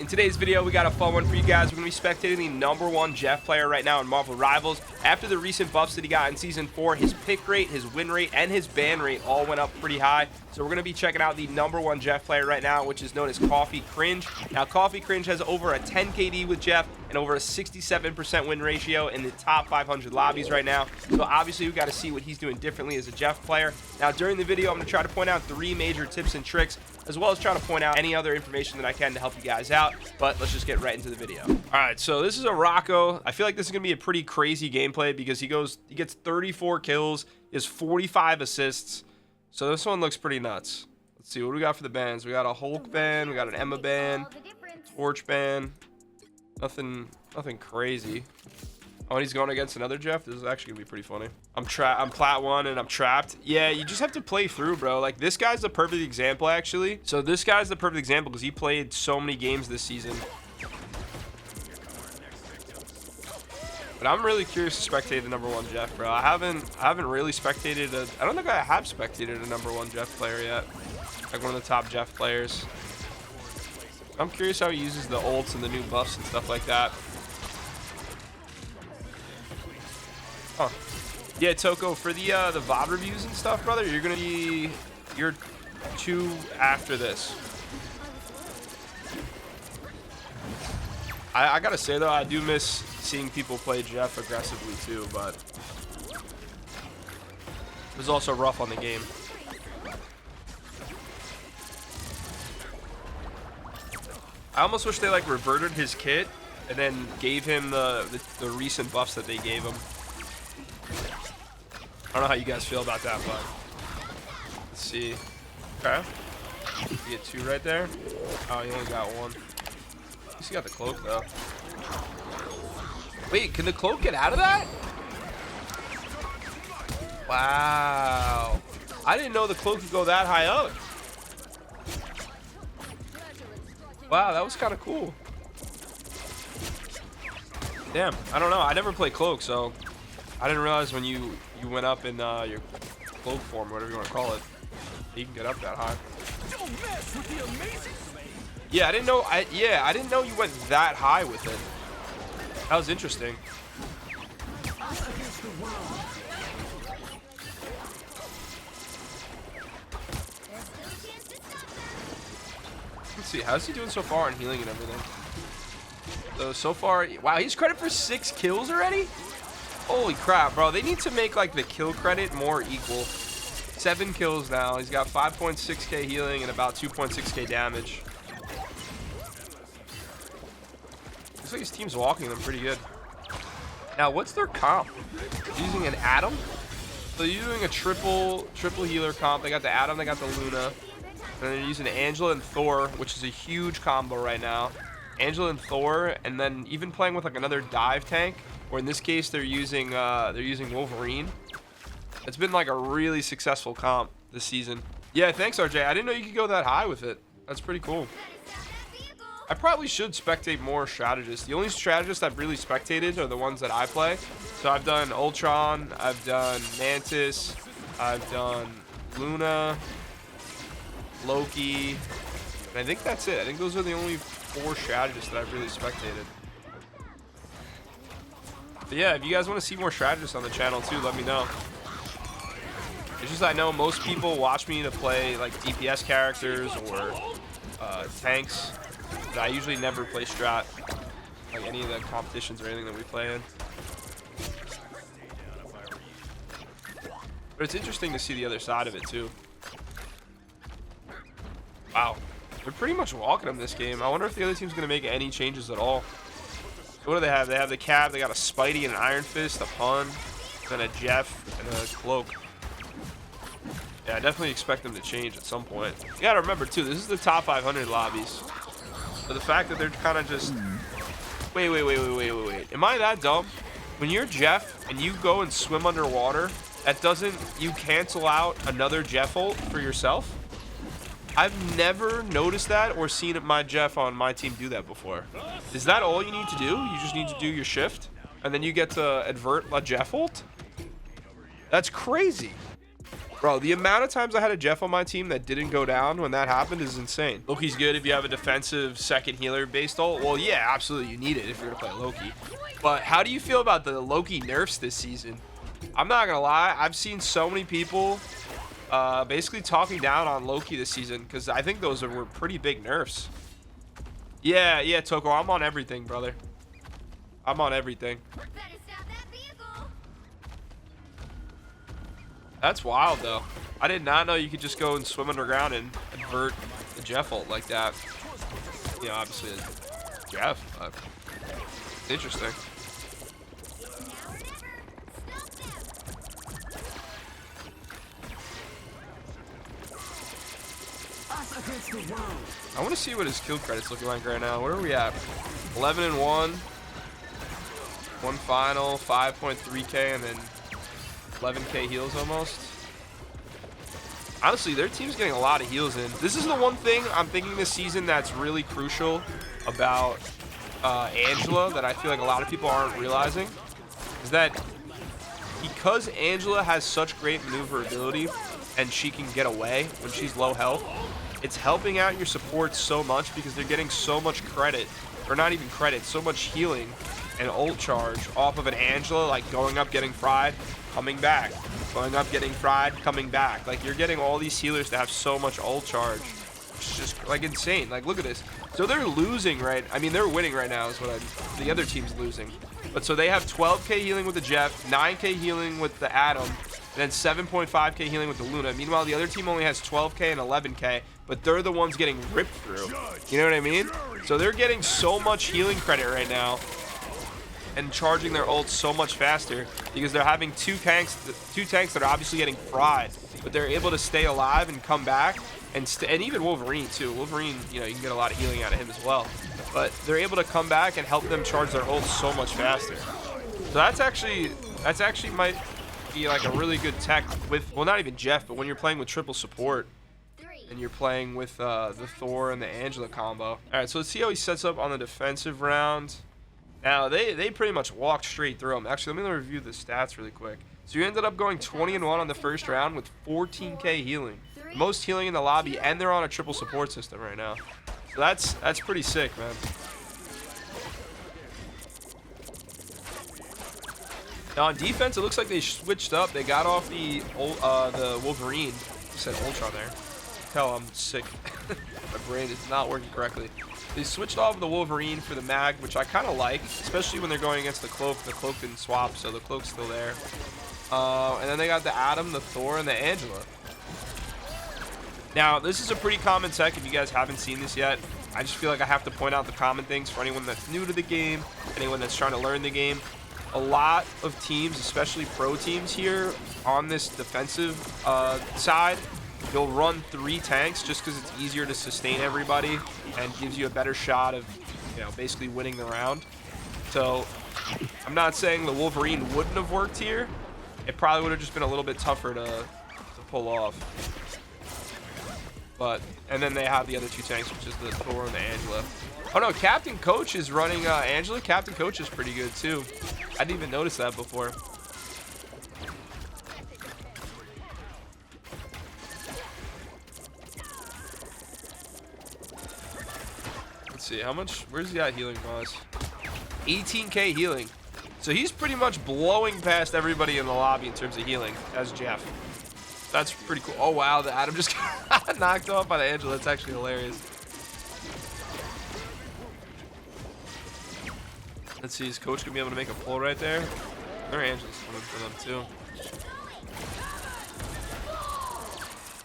In today's video, we got a fun one for you guys. We're going to be spectating the #1 Jeff player right now in Marvel Rivals. After the recent buffs that he got in Season 4, his pick rate, his win rate, and his ban rate all went up pretty high. So we're going to be checking out the #1 Jeff player right now, which is known as Coffee Cringe. Now, Coffee Cringe has over a 10 KD with Jeff and over a 67% win ratio in the top 500 lobbies right now. So obviously, we got to see what he's doing differently as a Jeff player. Now, during the video, I'm going to try to point out 3 major tips and tricks, as well as try to point out any other information that I can to help you guys out. But let's just get right into the video. All right, so this is a Rocco. I feel like this is gonna be a pretty crazy gameplay because he gets 34 kills, he has 45 assists. So this one looks pretty nuts. Let's see what we got for the bans. We got a Hulk ban, we got an Emma ban, Torch ban. Nothing crazy. Oh, and he's going against another Jeff. This is actually gonna be pretty funny. I'm plat 1 and I'm trapped. Yeah, you just have to play through, bro. Like, this guy's the perfect example, actually. So this guy's the perfect example because he played so many games this season. But I'm really curious to spectate the #1 Jeff, bro. I haven't really spectated I don't think I have spectated a #1 Jeff player yet. Like one of the top Jeff players. I'm curious how he uses the ults and the new buffs and stuff like that. Huh. Yeah, Toko, for the VOD reviews and stuff, brother, you're 2 after this. I gotta say though, I do miss seeing people play Jeff aggressively too, but it was also rough on the game. I almost wish they like reverted his kit and then gave him the recent buffs that they gave him. I don't know how you guys feel about that, but let's see. Okay, you get 2 right there. Oh, you only got 1. At least you got the cloak though. Wait, can the cloak get out of that? Wow, I didn't know the cloak could go that high up. Wow, that was kind of cool. Damn, I don't know. I never played cloak, so I didn't realize when you went up in your cloak form, whatever you want to call it, you can get up that high. Yeah, I didn't know. I didn't know you went that high with it. That was interesting. Let's see, how's he doing so far in healing and everything? So far, wow, he's credit for 6 kills already? Holy crap, bro. They need to make like the kill credit more equal. 7 kills now. He's got 5.6k healing and about 2.6k damage. Looks like his team's walking them pretty good. Now, what's their comp? Using an Atom? So they're using a triple healer comp. They got the Atom, they got the Luna. And they're using Angela and Thor, which is a huge combo right now. Angela and Thor, and then even playing with like another dive tank, or in this case they're using Wolverine. It's been like a really successful comp this season. Yeah, thanks RJ. I didn't know you could go that high with it. That's pretty cool. I probably should spectate more strategists. The only strategists I've really spectated are the ones that I play. So I've done Ultron, I've done Mantis, I've done Luna, Loki, and I think that's it. I think those are the only 4 strategists that I've really spectated. But yeah, if you guys want to see more strategists on the channel too, let me know. It's just I know most people watch me to play like DPS characters or tanks, but I usually never play strat, like any of the competitions or anything that we play in. But it's interesting to see the other side of it too. Wow, they're pretty much walking them this game. I wonder if the other team's going to make any changes at all. So what do they have? They have the Cap, they got a Spidey and an Iron Fist, a Pun, then a Jeff, and a Cloak. Yeah, I definitely expect them to change at some point. You got to remember, too, this is the top 500 lobbies. So the fact that they're kind of just... Wait. Am I that dumb? When you're Jeff and you go and swim underwater, that doesn't... You cancel out another Jeff ult for yourself? I've never noticed that or seen my Jeff on my team do that before. Is that all you need to do? You just need to do your shift, and then you get to advert a Jeff ult? That's crazy. Bro, the amount of times I had a Jeff on my team that didn't go down when that happened is insane. Loki's good if you have a defensive second healer based ult. Well, yeah, absolutely. You need it if you're going to play Loki. But how do you feel about the Loki nerfs this season? I'm not going to lie. I've seen so many people basically talking down on Loki this season because I think those were pretty big nerfs. Yeah, Toko. I'm on everything, brother. I'm on everything. That's wild, though. I did not know you could just go and swim underground and invert the Jeff ult like that. You know, obviously, Jeff. It's interesting. I want to see what his kill credits looking like right now. Where are we at? 11-1. One final, 5.3k, and then 11k heals almost. Honestly, their team's getting a lot of heals in. This is the one thing I'm thinking this season that's really crucial about Angela that I feel like a lot of people aren't realizing is that because Angela has such great maneuverability and she can get away when she's low health, it's helping out your supports so much because they're getting so much credit, or not even credit, so much healing and ult charge off of an Angela, like going up, getting fried, coming back, going up, getting fried, coming back. Like, you're getting all these healers to have so much ult charge. It's just like insane. Like, look at this. So they're losing, right? I mean, they're winning right now is what the other team's losing. But so they have 12k healing with the Jeff, 9k healing with the Atom, and then 7.5k healing with the Luna. Meanwhile, the other team only has 12k and 11k, but they're the ones getting ripped through. You know what I mean? So they're getting so much healing credit right now and charging their ults so much faster because they're having two tanks that are obviously getting fried, but they're able to stay alive and come back, and even Wolverine too. Wolverine, you know, you can get a lot of healing out of him as well, but they're able to come back and help them charge their ults so much faster. So that's actually might be like a really good tech with, well, not even Jeff, but when you're playing with triple support and you're playing with the Thor and the Angela combo. All right, so let's see how he sets up on the defensive round. Now, they pretty much walked straight through him. Actually, let me review the stats really quick. So you ended up going 20-1 on the first round with 14k healing. Most healing in the lobby, and they're on a triple support system right now. So that's pretty sick, man. Now, on defense, it looks like they switched up. They got off the Wolverine. I said Ultron there. Tell I'm sick. My brain is not working correctly. They switched off the Wolverine for the Mag, which I kind of like, especially when they're going against the Cloak. The Cloak didn't swap, so the Cloak's still there. And then they got the Atom, the Thor, and the Angela. Now, this is a pretty common tech if you guys haven't seen this yet. I just feel like I have to point out the common things for anyone that's new to the game, anyone that's trying to learn the game. A lot of teams, especially pro teams here on this defensive side, you'll run 3 tanks just because it's easier to sustain everybody and gives you a better shot of, you know, basically winning the round. So I'm not saying the Wolverine wouldn't have worked here. It probably would have just been a little bit tougher to pull off. But, and then they have the other 2 tanks, which is the Thor and the Angela. Oh no, Captain Coach is running Angela. Captain Coach is pretty good too. I didn't even notice that before. Let's see, how much, where's he at healing wise? 18k healing. So he's pretty much blowing past everybody in the lobby in terms of healing as Jeff. That's pretty cool. Oh wow, the Atom just got knocked off by the Angela. That's actually hilarious. Let's see, is Coach gonna be able to make a pull right there? Their Angela's coming for them too.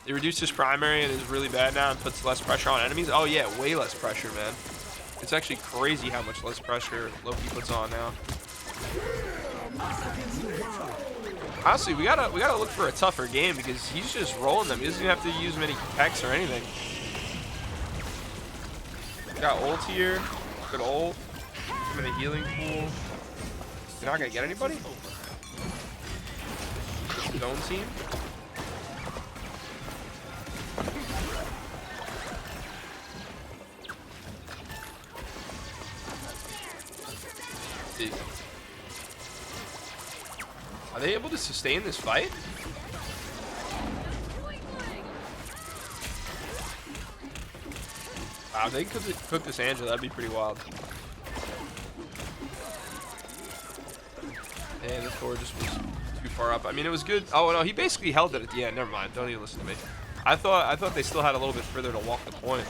They reduced his primary and is really bad now and puts less pressure on enemies. Oh yeah, way less pressure, man. It's actually crazy how much less pressure Loki puts on now. Honestly, we gotta look for a tougher game because he's just rolling them. He doesn't even have to use many pecks or anything. Got ult here. Good ult. I'm in a healing pool. You're not gonna get anybody? Zone team. See. Are they able to sustain this fight? Wow, if they could cook this Angela, that'd be pretty wild. And the forward just was too far up. I mean, it was good. Oh no, he basically held it at the end. Never mind. Don't even listen to me. I thought they still had a little bit further to walk the point.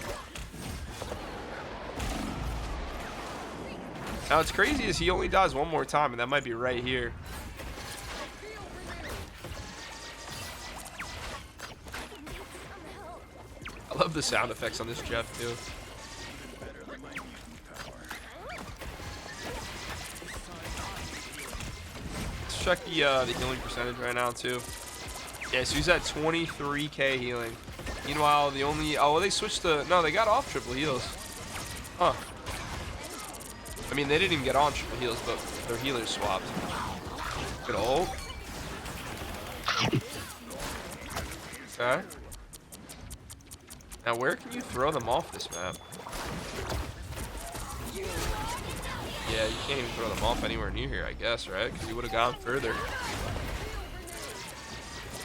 Now what's crazy is he only dies one more time, and that might be right here. I love the sound effects on this Jeff too. Let's check the healing percentage right now too. Yeah, so he's at 23k healing. Meanwhile, the only they switched to they got off triple heals. Huh. I mean, they didn't even get on triple heals, but their healers swapped. Good ult. Okay. Now, where can you throw them off this map? Yeah, you can't even throw them off anywhere near here, I guess, right? Because you would have gone further.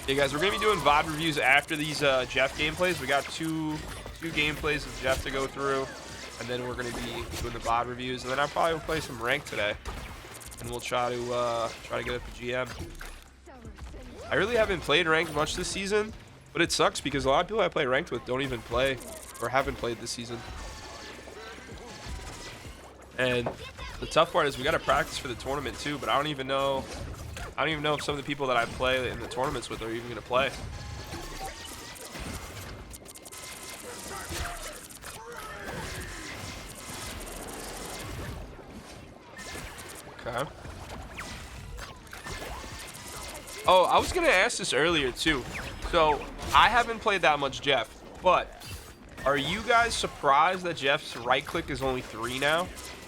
Hey guys, we're gonna be doing VOD reviews after these Jeff gameplays. We got two gameplays of Jeff to go through, and then we're gonna be doing the VOD reviews, and then I probably will play some ranked today, and we'll try to get up to GM. I really haven't played ranked much this season, but it sucks because a lot of people I play ranked with don't even play or haven't played this season. And the tough part is we gotta practice for the tournament too, but I don't even know if some of the people that I play in the tournaments with are even gonna play. Okay. Oh, I was gonna ask this earlier too. So I haven't played that much Jeff, but are you guys surprised that Jeff's right click is only 3 now?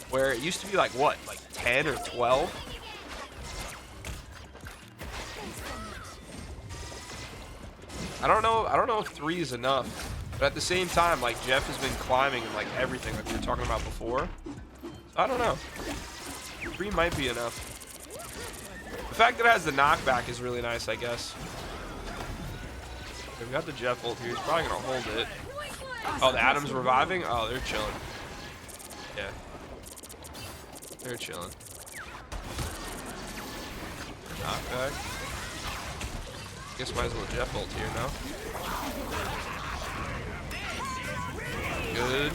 Where it used to be like what, like 10 or 12? I don't know if 3 is enough, but at the same time, like Jeff has been climbing in like everything like we were talking about before. So I don't know. 3 might be enough. The fact that it has the knockback is really nice, I guess. Okay, we got the Jeff ult here. He's probably gonna hold it. Oh, the Adam's reviving? Oh, they're chilling. Yeah. They're chilling. Knockback. Guess might as well Jeff ult here now. Good.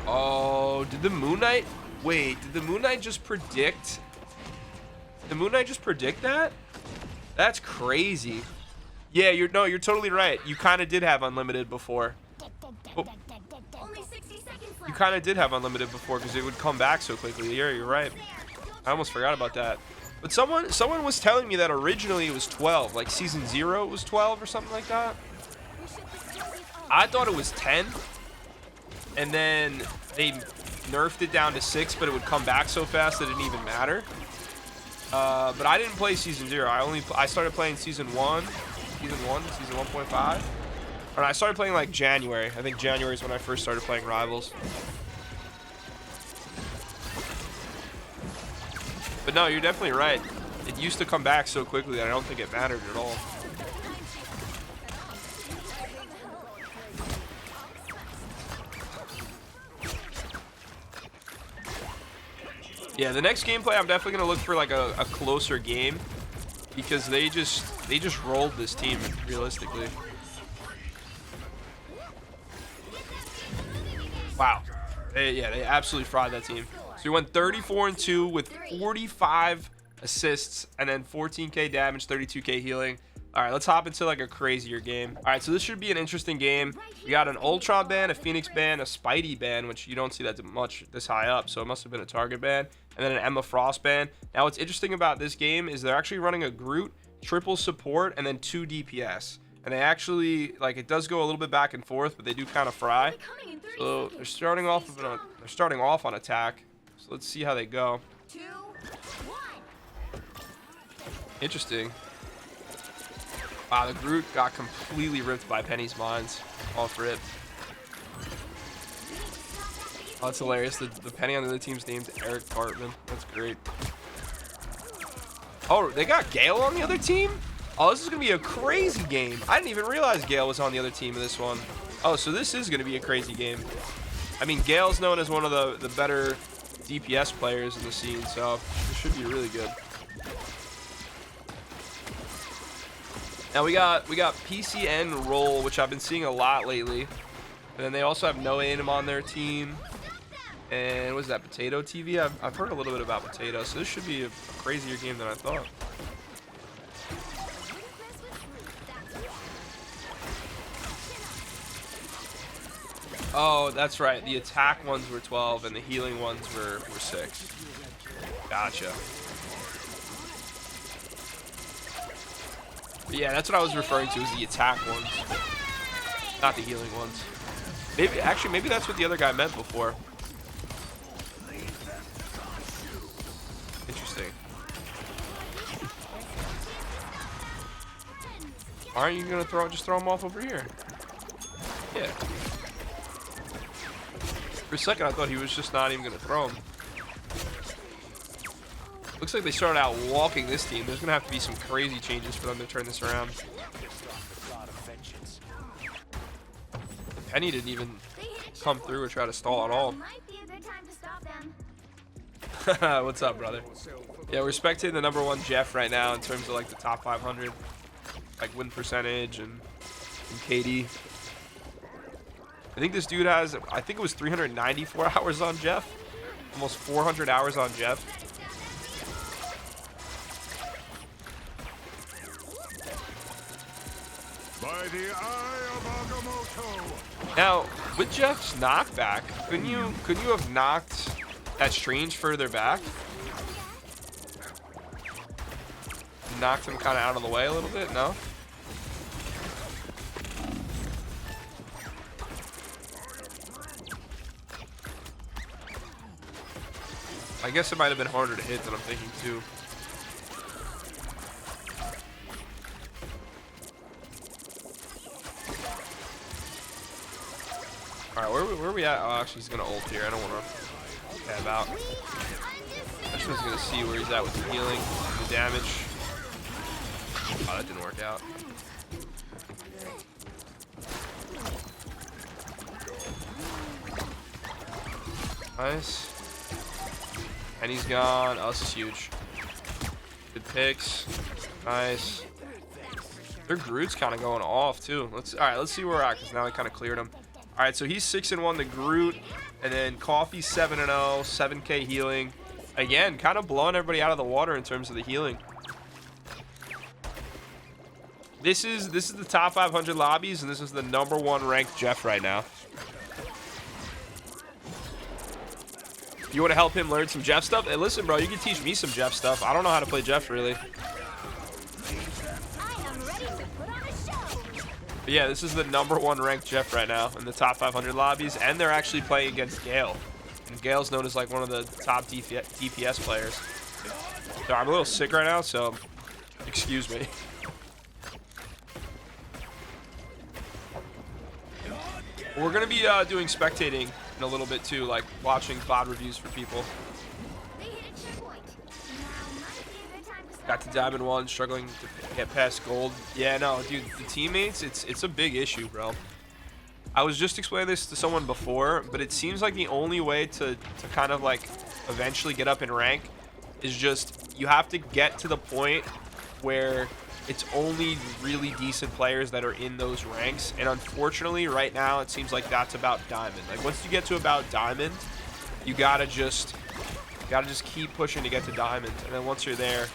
Oh, did the Moon Knight? Wait, did the Moon Knight just predict? Did the Moon Knight just predict that? That's crazy. Yeah, you're totally right. You kind of did have unlimited before. Oh. You kind of did have unlimited before because it would come back so quickly. Yeah, you're right. I almost forgot about that. But someone was telling me that originally it was 12, like season 0 was 12 or something like that. I thought it was 10, and then they nerfed it down to 6, but it would come back so fast that it didn't even matter. But I didn't play season 0. I started playing season 1.5. And I started playing like January. I think January is when I first started playing Rivals. But no, you're definitely right. It used to come back so quickly that I don't think it mattered at all. Yeah, the next gameplay I'm definitely gonna look for like a closer game because they just rolled this team realistically. Wow. They absolutely fried that team. So we went 34-2 with 45 assists and then 14k damage, 32k healing. All right, let's hop into like a crazier game. All right, so this should be an interesting game. We got an Ultron ban, a Phoenix ban, a Spidey ban, which you don't see that much this high up, so it must have been a target ban, and then an Emma Frost ban. Now, what's interesting about this game is they're actually running a Groot, triple support, and then 2 DPS. And they actually, like, it does go a little bit back and forth, but they do kind of fry. So they're starting off on attack. So let's see how they go. Interesting. Wow, the Groot got completely ripped by Penny's mines. Off rip. Oh, that's hilarious. The Penny on the other team's named Eric Cartman. That's great. Oh, they got Gale on the other team? Oh, this is going to be a crazy game. I didn't even realize Gale was on the other team in this one. Oh, so this is going to be a crazy game. I mean, Gale's known as one of the better DPS players in the scene, so this should be really good. Now we got PCN Roll, which I've been seeing a lot lately. And then they also have No Aim on their team. And what is that, Potato TV? I've heard a little bit about Potato, so this should be a crazier game than I thought. Oh, that's right. The attack ones were 12 and the healing ones were 6. Gotcha. But yeah, that's what I was referring to, is the attack ones, not the healing ones. Maybe that's what the other guy meant before. Interesting. Aren't you gonna just throw him off over here? Yeah. For a second, I thought he was just not even gonna throw him. Looks like they started out walking this team. There's gonna have to be some crazy changes for them to turn this around. Penny didn't even come through or try to stall at all. What's up, brother? Yeah, we're spectating the #1 Jeff right now in terms of like the top 500, like win percentage and KD. I think this dude has, I think it was 394 hours on Jeff, almost 400 hours on Jeff. By the eye of Agamotto. Now, with Jeff's knockback, couldn't you have knocked that Strange further back? Knocked him kind of out of the way a little bit, no? I guess it might have been harder to hit than I'm thinking too. Alright, where are we at? Oh, actually, he's going to ult here. I don't want to tab out. I just was going to see where he's at with the healing, the damage. Oh, that didn't work out. Nice. And he's gone. Oh, this is huge. Good picks. Nice. Their Groot's kind of going off, too. All right, let's see where we're at, because now I kind of cleared him. All right, so he's 6-1, the Groot, and then Coffee 7-0, 7K healing. Again, kind of blowing everybody out of the water in terms of the healing. This is the top 500 lobbies, and this is the #1 ranked Jeff right now. You want to help him learn some Jeff stuff? Hey, listen, bro, you can teach me some Jeff stuff. I don't know how to play Jeff, really. But yeah, this is the #1 ranked Jeff right now in the top 500 lobbies, and they're actually playing against Gale. And Gale's known as like one of the top DPS players. So I'm a little sick right now, so excuse me. We're going to be doing spectating in a little bit too, like watching VOD reviews for people. Got to Diamond 1, struggling to get past Gold. Yeah, no, dude, the teammates, it's a big issue, bro. I was just explaining this to someone before, but it seems like the only way to kind of like eventually get up in rank is just, you have to get to the point where it's only really decent players that are in those ranks. And unfortunately, right now, it seems like that's about Diamond. Like, once you get to about Diamond, you gotta just keep pushing to get to Diamond. And then once you're there,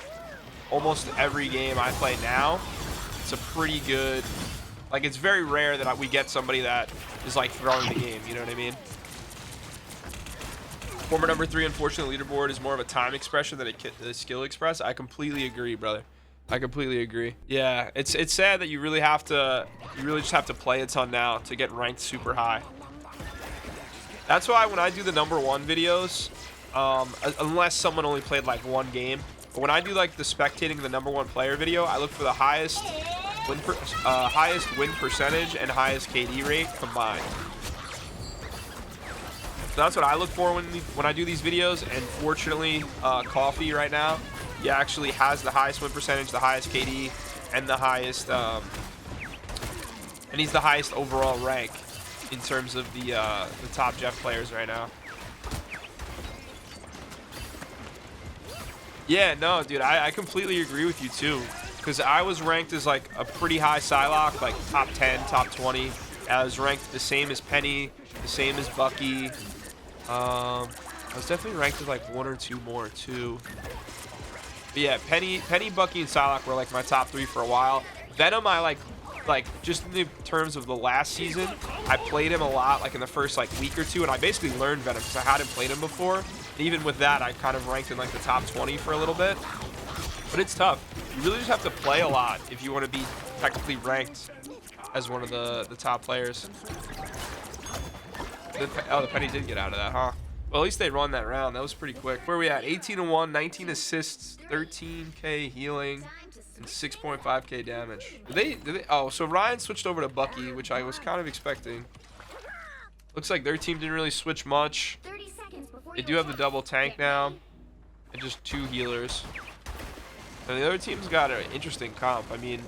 almost every game I play now, it's a pretty good, like, it's very rare that we get somebody that is like throwing the game, you know what I mean? Former #3, unfortunately, leaderboard is more of a time expression than a skill express. I completely agree, brother. I completely agree. Yeah, it's sad that you really just have to play a ton now to get ranked super high. That's why when I do the #1 videos, unless someone only played like one game, but when I do like the spectating the #1 player video, I look for the highest win percentage and highest KD rate combined. So that's what I look for when I do these videos. And fortunately, Coffee right now, he actually has the highest win percentage, the highest KD, and the highest, and he's the highest overall rank in terms of the top Jeff players right now. Yeah, no, dude, I completely agree with you too, because I was ranked as like a pretty high Psylocke, like top 10, top 20. I was ranked the same as Penny, the same as Bucky. I was definitely ranked as like 1 or 2 more too. But yeah, Penny, Bucky, and Psylocke were like my top 3 for a while. Venom, I like just in the terms of the last season, I played him a lot, like in the first like week or 2, and I basically learned Venom because I hadn't played him before. And even with that, I kind of ranked in like the top 20 for a little bit. But it's tough. You really just have to play a lot if you want to be technically ranked as one of the top players. The Penny did get out of that, huh? Well, at least they run that round. That was pretty quick. Where are we at? 18-1, 19 assists, 13k healing, and 6.5k damage. Did they? Oh, so Ryan switched over to Bucky, which I was kind of expecting. Looks like their team didn't really switch much. They do have the double tank now, and just 2 healers. And the other team's got an interesting comp. I mean,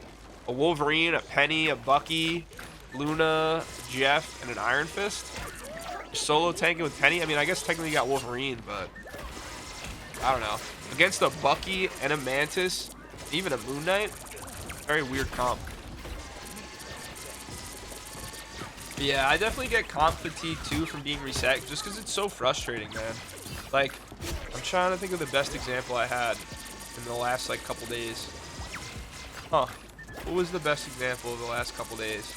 a Wolverine, a Penny, a Bucky, Luna, Jeff, and an Iron Fist. Solo tanking with Penny. I mean, I guess technically you got Wolverine, but I don't know. Against a Bucky and a Mantis, even a Moon Knight, very weird comp. But yeah, I definitely get comp fatigue too from being reset, just because it's so frustrating, man. Like, I'm trying to think of the best example I had in the last like couple days. Huh? What was the best example of the last couple days?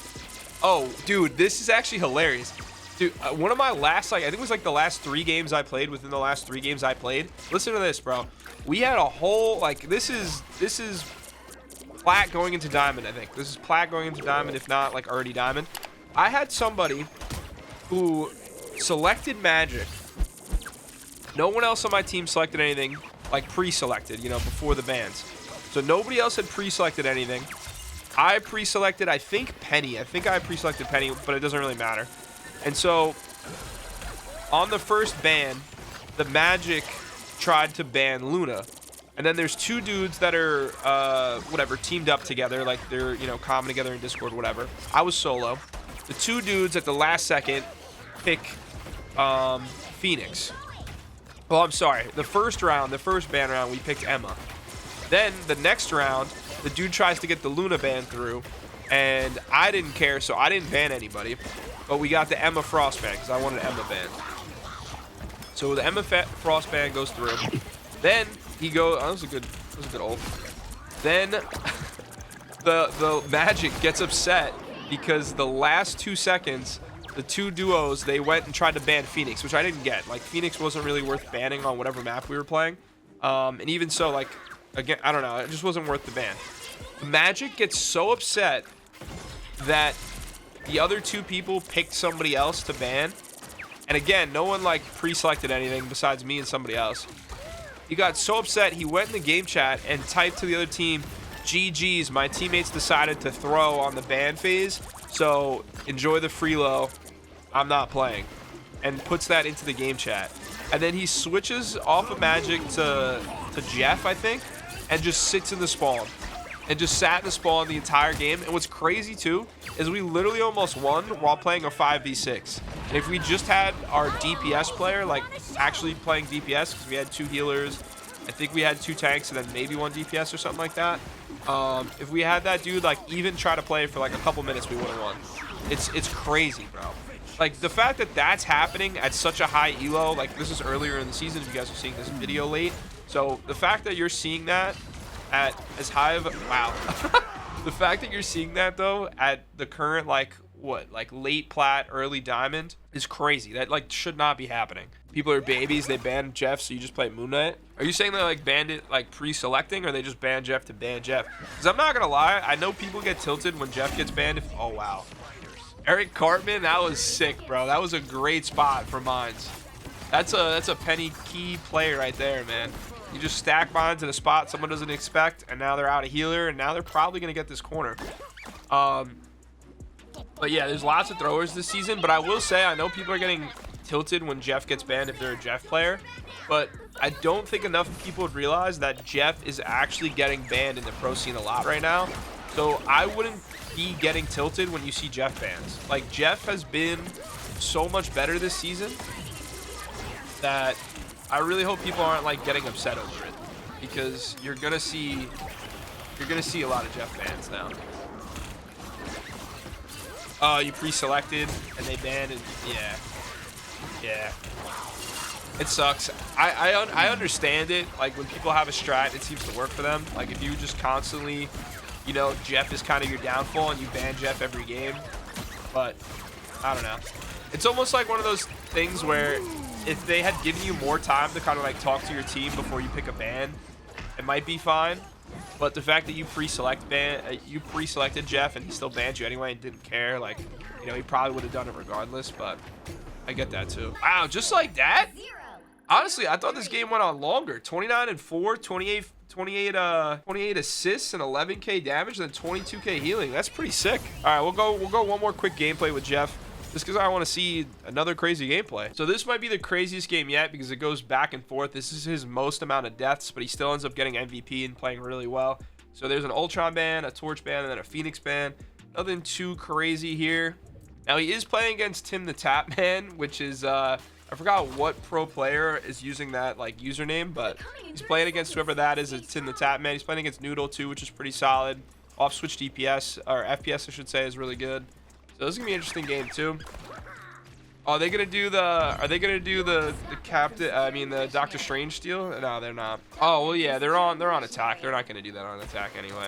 Oh, dude, this is actually hilarious. Dude, one of my last, like, I think it was like the last 3 games I played within the last 3 games I played. Listen to this, bro. We had a whole, like, this is plat going into diamond, I think. This is plat going into diamond, if not, like, already diamond. I had somebody who selected magic. No one else on my team selected anything, like, pre-selected, you know, before the bans. So nobody else had pre-selected anything. I pre-selected, I think, Penny. I think I pre-selected Penny, but it doesn't really matter. And so, on the first ban, the Magic tried to ban Luna. And then there's 2 dudes that are, whatever, teamed up together. Like, they're, you know, common together in Discord, whatever. I was solo. The 2 dudes at the last second pick Phoenix. Well, I'm sorry. The first round, the first ban round, we picked Emma. Then, the next round, the dude tries to get the Luna ban through. And I didn't care, so I didn't ban anybody. But we got the Emma Frost ban because I wanted Emma banned. So the Emma Frost ban goes through. Then he goes. Oh, that was a good ult. Then the Magic gets upset because the last 2 seconds, the 2 duos, they went and tried to ban Phoenix, which I didn't get. Like, Phoenix wasn't really worth banning on whatever map we were playing. And even so, like, again, I don't know. It just wasn't worth the ban. The Magic gets so upset that the other 2 people picked somebody else to ban. And again, no one like pre-selected anything besides me and somebody else. He got so upset, he went in the game chat and typed to the other team, GG's, my teammates decided to throw on the ban phase, so enjoy the freelo, I'm not playing. And puts that into the game chat. And then he switches off of Magic to Jeff, I think, and just sits in the spawn. And just sat in the spawn the entire game. And what's crazy too is we literally almost won while playing a 5v6. And if we just had our DPS player, like actually playing DPS, because we had 2 healers, I think we had 2 tanks and then maybe 1 DPS or something like that. If we had that dude like even try to play for like a couple minutes, we would have won. It's crazy, bro. Like the fact that that's happening at such a high elo, like this is earlier in the season if you guys are seeing this video late. So the fact that you're seeing that at as high of wow. The fact that you're seeing that though at the current like late plat, early diamond is crazy. That like should not be happening. People are babies, they banned Jeff, so you just play Moon Knight. Are you saying they like banned it like pre-selecting, or they just banned Jeff to ban Jeff? Because I'm not gonna lie, I know people get tilted when Jeff gets banned. Oh wow. Eric Cartman, that was sick, bro. That was a great spot for mines. That's a Penny key play right there, man. You just stack mines in a spot someone doesn't expect, and now they're out of healer, and now they're probably going to get this corner. But yeah, there's lots of throwers this season, but I will say I know people are getting tilted when Jeff gets banned if they're a Jeff player, but I don't think enough people would realize that Jeff is actually getting banned in the pro scene a lot right now. So I wouldn't be getting tilted when you see Jeff bans. Like, Jeff has been so much better this season that I really hope people aren't like getting upset over it, because you're gonna see a lot of Jeff bans now. Oh, you pre-selected and they banned it. Yeah. It sucks. I understand it. Like, when people have a strat, it seems to work for them. Like, if you just constantly, you know, Jeff is kind of your downfall and you ban Jeff every game. But I don't know. It's almost like one of those things where if they had given you more time to kind of like talk to your team before you pick a ban, it might be fine. But the fact that you pre-selected Jeff and he still banned you anyway and didn't care, like, you know, he probably would have done it regardless. But I get that too. Wow, just like that? Honestly, I thought this game went on longer. 29-4, 28 assists and 11k damage, and then 22k healing. That's pretty sick. All right, we'll go one more quick gameplay with Jeff, just because I want to see another crazy gameplay. So this might be the craziest game yet because it goes back and forth. This is his most amount of deaths, but he still ends up getting MVP and playing really well. So there's an Ultron ban, a Torch ban, and then a Phoenix ban. Nothing too crazy here. Now he is playing against timthetatman, which is I forgot what pro player is using that like username, but he's playing against whoever that is. It's timthetatman. He's playing against Noodle too, which is pretty solid. Off switch DPS, or FPS I should say, is really good. So this is gonna be an interesting game too. Oh, are they gonna do the captain? I mean the Doctor Strange deal? No, they're not. Oh well, yeah, they're on attack. They're not gonna do that on attack anyway.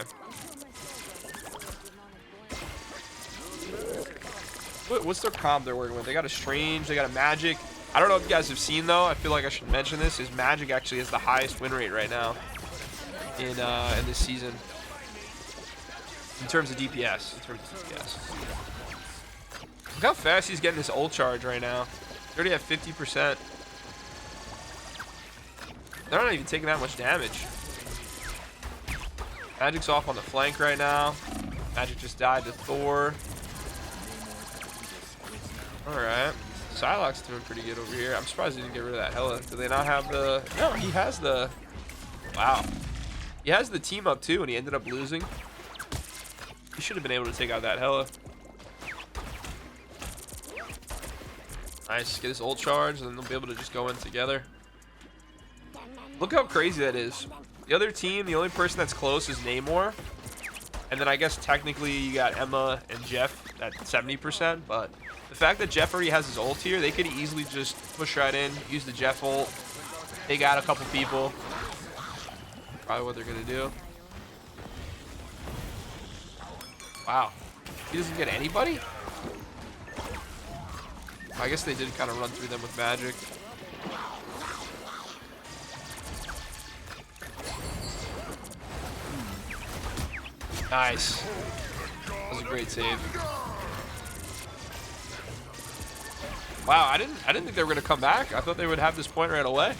What's their comp they're working with? They got a Strange, they got a Magic. I don't know if you guys have seen though. I feel like I should mention this. Is Magic actually has the highest win rate right now in this season in terms of DPS. Look how fast he's getting this ult charge right now. They already have 50%. They're not even taking that much damage. Magic's off on the flank right now. Magic just died to Thor. Alright. Psylocke's doing pretty good over here. I'm surprised he didn't get rid of that Hela. Do they not have the... No, he has the... Wow. He has the team up too, and he ended up losing. He should have been able to take out that Hela. Nice. Get his ult charge, and then they'll be able to just go in together. Look how crazy that is. The other team, the only person that's close is Namor. And then I guess technically you got Emma and Jeff at 70%, but the fact that Jeff already has his ult here, they could easily just push right in, use the Jeff ult, take out a couple people. Probably what they're gonna do. Wow. He doesn't get anybody? I guess they did kind of run through them with Magic. Nice. That was a great save. Wow, I didn't think they were gonna come back. I thought they would have this point right away.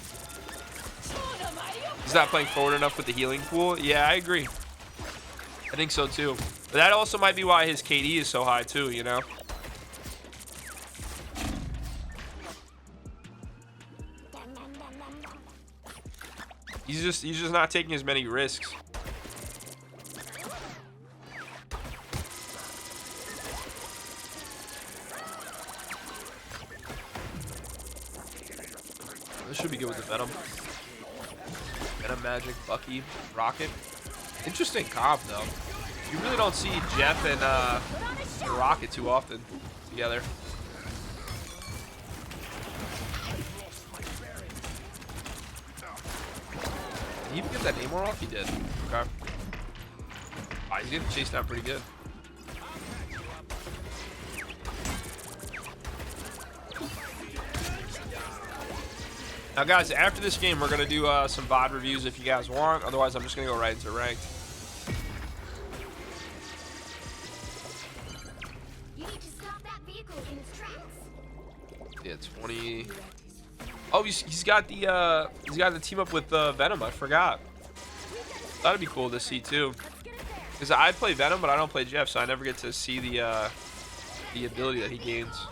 He's not playing forward enough with the healing pool. Yeah, I agree. I think so too. But that also might be why his KD is so high too, you know? He's just not taking as many risks. This should be good with the Venom. Venom, Magic, Bucky, Rocket. Interesting comp though. You really don't see Jeff and Rocket too often together. Did he even get that Namor off? He did. Okay. Oh, he's getting chased down pretty good. Now, guys, after this game, we're going to do some VOD reviews if you guys want. Otherwise, I'm just going to go right into ranked. You need to stop that vehicle in its tracks. Yeah, 20. Oh, he's got the team up with Venom. I forgot. That'd be cool to see too. Because I play Venom, but I don't play Jeff, so I never get to see the ability that he gains.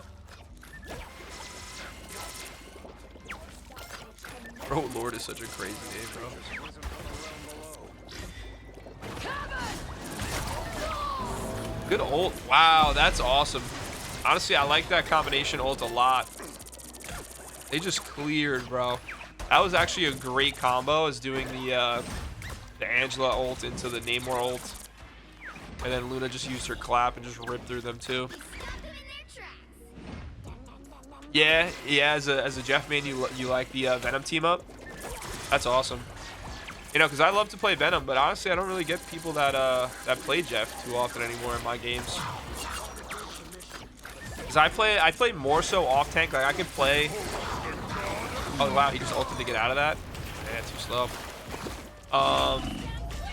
Bro, Lord is such a crazy name, bro. Good ult. Wow, that's awesome. Honestly, I like that combination ult a lot. They just cleared, bro. That was actually a great combo, is doing the Angela ult into the Namor ult. And then Luna just used her clap and just ripped through them too. Yeah, as a Jeff main, you like the Venom team up? That's awesome. You know, because I love to play Venom, but honestly, I don't really get people that play Jeff too often anymore in my games. Because I play more so off tank. Like I could play. Oh wow, he just ulted to get out of that. Man, too slow.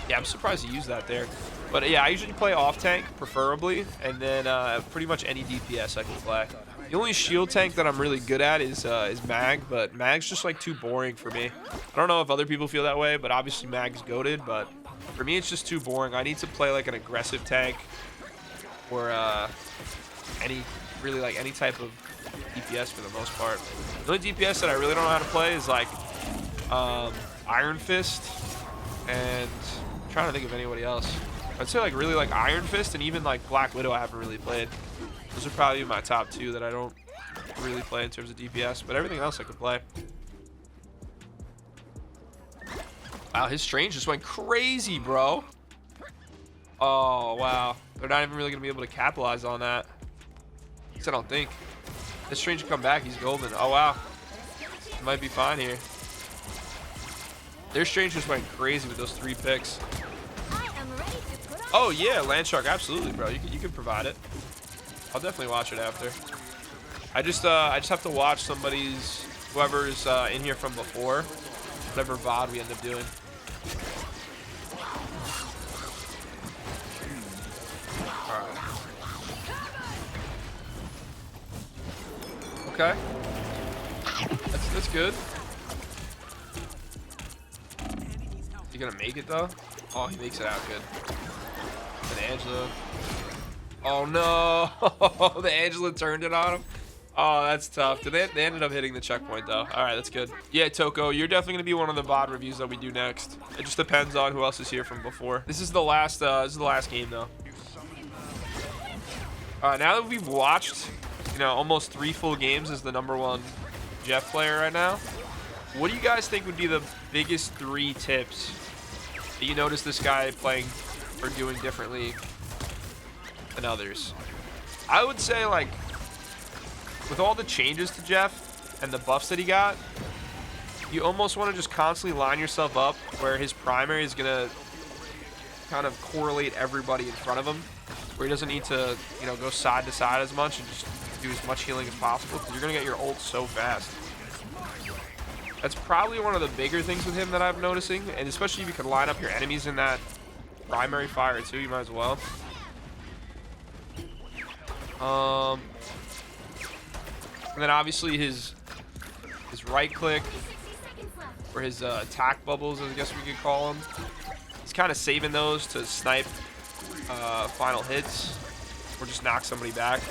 Yeah, I'm surprised he used that there. But yeah, I usually play off tank, preferably, and then pretty much any DPS I can play. The only shield tank that I'm really good at is Mag, but Mag's just like too boring for me. I don't know if other people feel that way, but obviously Mag's goated, but for me it's just too boring. I need to play like an aggressive tank or any type of DPS for the most part. The only DPS that I really don't know how to play is like Iron Fist, and I'm trying to think of anybody else. I'd say like really like Iron Fist, and even like Black Widow I haven't really played. Those are probably my top two that I don't really play in terms of DPS, but everything else I could play. Wow, his Strange just went crazy, bro. Oh, wow. They're not even really going to be able to capitalize on that. At least I don't think. His Strange can come back. He's golden. Oh, wow. He might be fine here. Their Strange just went crazy with those 3 picks. Oh, yeah, Landshark. Absolutely, bro. You can provide it. I'll definitely watch it after. I just have to watch whoever's in here from before, whatever VOD we end up doing. All right. Okay. That's good. Is he gonna make it though? Oh, he makes it out good. And Angela. Oh no, the Angela turned it on him. Oh, that's tough. They ended up hitting the checkpoint though. All right, that's good. Yeah, Toko, you're definitely gonna be one of the VOD reviews that we do next. It just depends on who else is here from before. This is the last game though. All right, now that we've watched, you know, almost 3 full games as the #1 Jeff player right now, what do you guys think would be the biggest 3 tips that you notice this guy playing or doing differently than others? I would say, like, with all the changes to Jeff and the buffs that he got, you almost want to just constantly line yourself up where his primary is going to kind of correlate everybody in front of him, where he doesn't need to, you know, go side to side as much and just do as much healing as possible, because you're going to get your ult so fast. That's probably one of the bigger things with him that I'm noticing, and especially if you can line up your enemies in that primary fire too, you might as well. And then obviously his right click, or his attack bubbles, I guess we could call them. He's kind of saving those to snipe final hits, or just knock somebody back.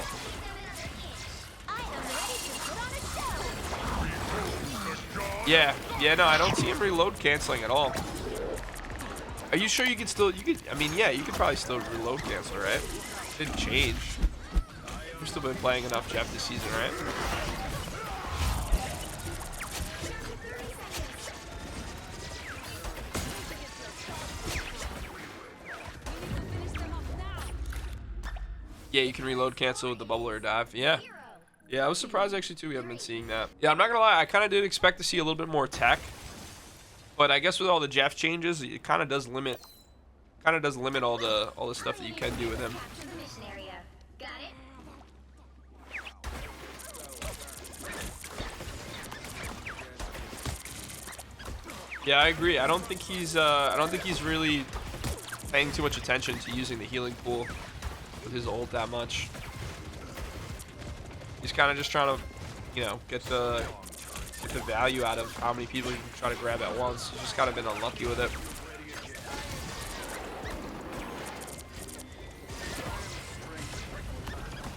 Yeah, no, I don't see him reload canceling at all. Are you sure you could still, I mean, yeah, you could probably still reload cancel, right? It didn't change. We've still been playing enough Jeff this season, right? Yeah, you can reload cancel with the bubble or dive. Yeah, I was surprised actually too we haven't been seeing that. Yeah, I'm not gonna lie, I kind of did expect to see a little bit more tech, but I guess with all the Jeff changes, it kind of does limit all the stuff that you can do with him. Yeah, I agree. I don't think he's really paying too much attention to using the healing pool with his ult that much. He's kind of just trying to, you know, get the value out of how many people you can try to grab at once. He's just kind of been unlucky with it.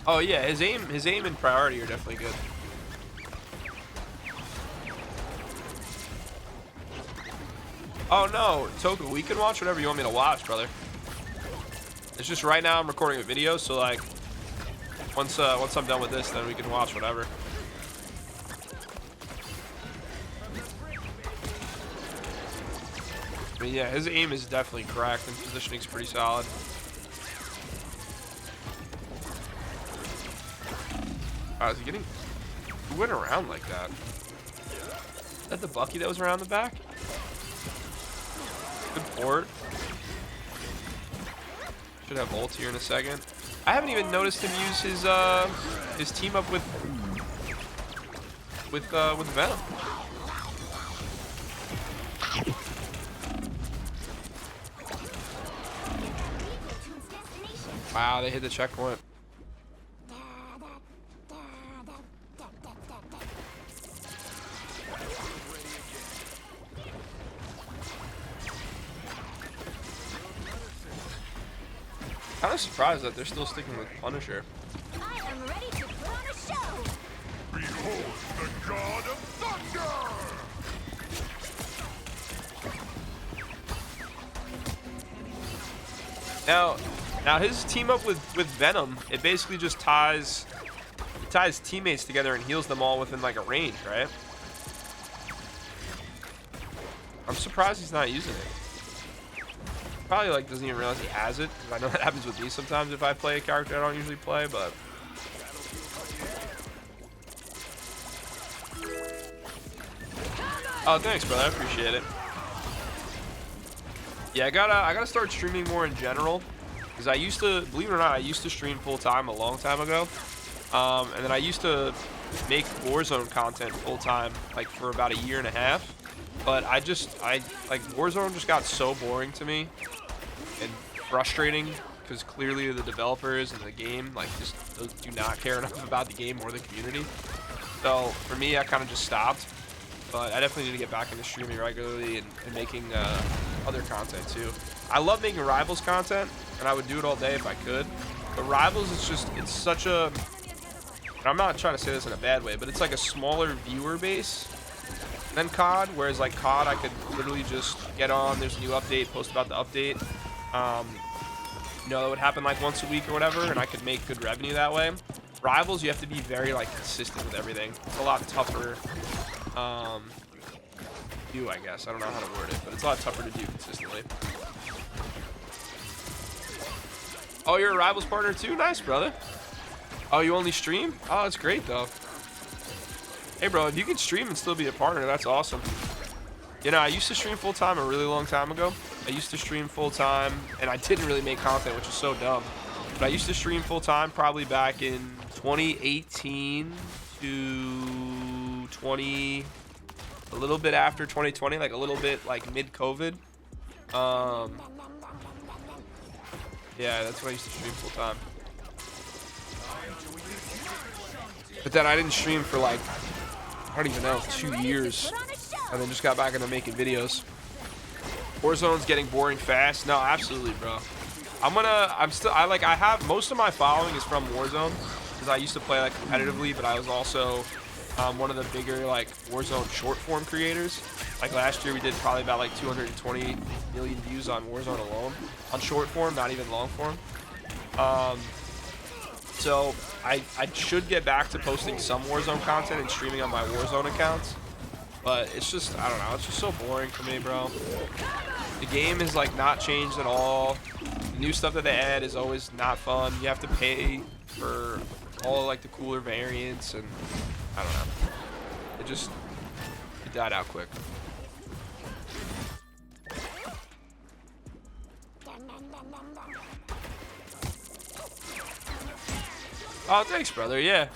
Oh yeah, his aim and priority are definitely good. Oh no, Toku, we can watch whatever you want me to watch, brother. It's just right now I'm recording a video, so like once I'm done with this, then we can watch whatever. I mean, yeah, his aim is definitely cracked and positioning's pretty solid. Is he getting... Who went around like that? Is that the Bucky that was around the back? Good port. Should have ult here in a second. I haven't even noticed him use his team up with Venom. Wow, they hit the checkpoint. Kind of surprised that they're still sticking with Punisher. I am ready to put on a show. Behold the god of thunder! Now his team up with Venom, it basically just ties teammates together and heals them all within like a range, right? I'm surprised he's not using it. Probably like doesn't even realize he has it. I know that happens with me sometimes if I play a character I don't usually play, but oh, thanks, brother. I appreciate it. Yeah, I gotta start streaming more in general, because I used to, believe it or not, I used to stream full time a long time ago, and then I used to make Warzone content full time like for about a year and a half. But I like Warzone just got so boring to me and frustrating, because clearly the developers and the game like just do not care enough about the game or the community. So for me, I kind of just stopped. But I definitely need to get back into streaming regularly and making other content too. I love making Rivals content, and I would do it all day if I could. But Rivals is just, it's such a, and I'm not trying to say this in a bad way, but it's like a smaller viewer base than COD, whereas like COD I could literally just get on, there's a new update, post about the update. You know, it would happen like once a week or whatever, and I could make good revenue that way. Rivals, you have to be very like consistent with everything. It's a lot tougher. I guess. I don't know how to word it, but it's a lot tougher to do consistently. Oh, you're a Rivals partner too? Nice, brother. Oh, you only stream? Oh, that's great though. Hey, bro, if you can stream and still be a partner, that's awesome. You know, I used to stream full time a really long time ago. I used to stream full time, and I didn't really make content, which is so dumb. But I used to stream full time probably back in 2018 to a little bit after 2020, like a little bit like mid-COVID. Yeah, that's when I used to stream full time. But then I didn't stream for like, I don't even know, 2 years. And then just got back into making videos. Warzone's getting boring fast. No, absolutely, bro. I have, most of my following is from Warzone, because I used to play like competitively, but I was also one of the bigger like Warzone short form creators. Like last year we did probably about like 220 million views on Warzone alone, on short form, not even long form. So I should get back to posting some Warzone content and streaming on my Warzone accounts, but it's just, I don't know, it's just so boring for me, bro. The game is like not changed at all. The new stuff that they add is always not fun. You have to pay for all like the cooler variants, and I don't know. It died out quick. Oh, thanks, brother. Yeah.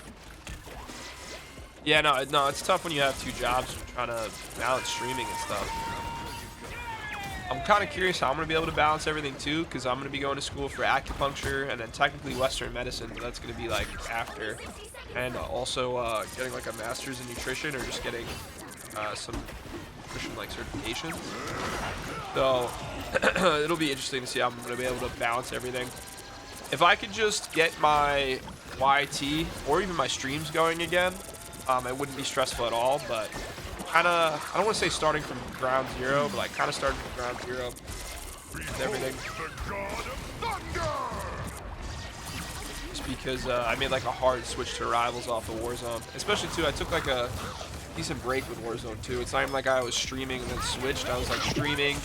Yeah, no, it's tough when you have 2 jobs and trying to balance streaming and stuff. I'm kind of curious how I'm going to be able to balance everything too, because I'm going to be going to school for acupuncture and then technically Western medicine, but that's going to be like after. And also getting like a master's in nutrition, or just getting some nutrition like certifications. So it'll be interesting to see how I'm going to be able to balance everything. If I could just get my YT or even my streams going again, it wouldn't be stressful at all, but kind of, I don't want to say starting from ground zero, but like kind of starting from ground zero with everything. The god of thunder! because I made like a hard switch to Rivals off of Warzone. Especially too, I took like a decent break with Warzone too. It's not even like I was streaming and then switched. I was like streaming,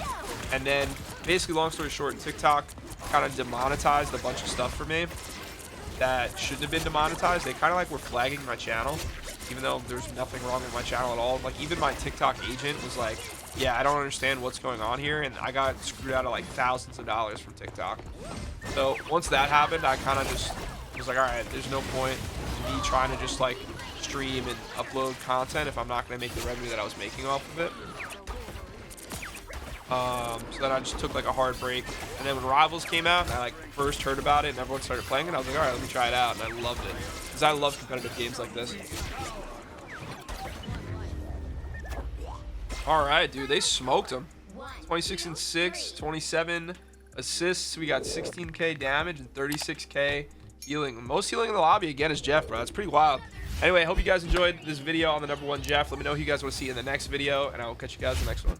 and then basically, long story short, TikTok kind of demonetized a bunch of stuff for me that shouldn't have been demonetized. They kind of like were flagging my channel, even though there's nothing wrong with my channel at all. Like even my TikTok agent was like, yeah, I don't understand what's going on here, and I got screwed out of like thousands of dollars from TikTok. So once that happened, I kind of just was like, all right, there's no point in me trying to just like stream and upload content if I'm not going to make the revenue that I was making off of it. So then I just took like a hard break, and then when Rivals came out and I like first heard about it and everyone started playing it, I was like, all right, let me try it out, and I loved it because I love competitive games like this. All right, dude, they smoked him. 26 and 6, 27 assists. We got 16k damage and 36k healing. Most healing in the lobby again is Jeff, bro. That's pretty wild. Anyway, I hope you guys enjoyed this video on the #1 Jeff. Let me know who you guys want to see in the next video, and I will catch you guys in the next one.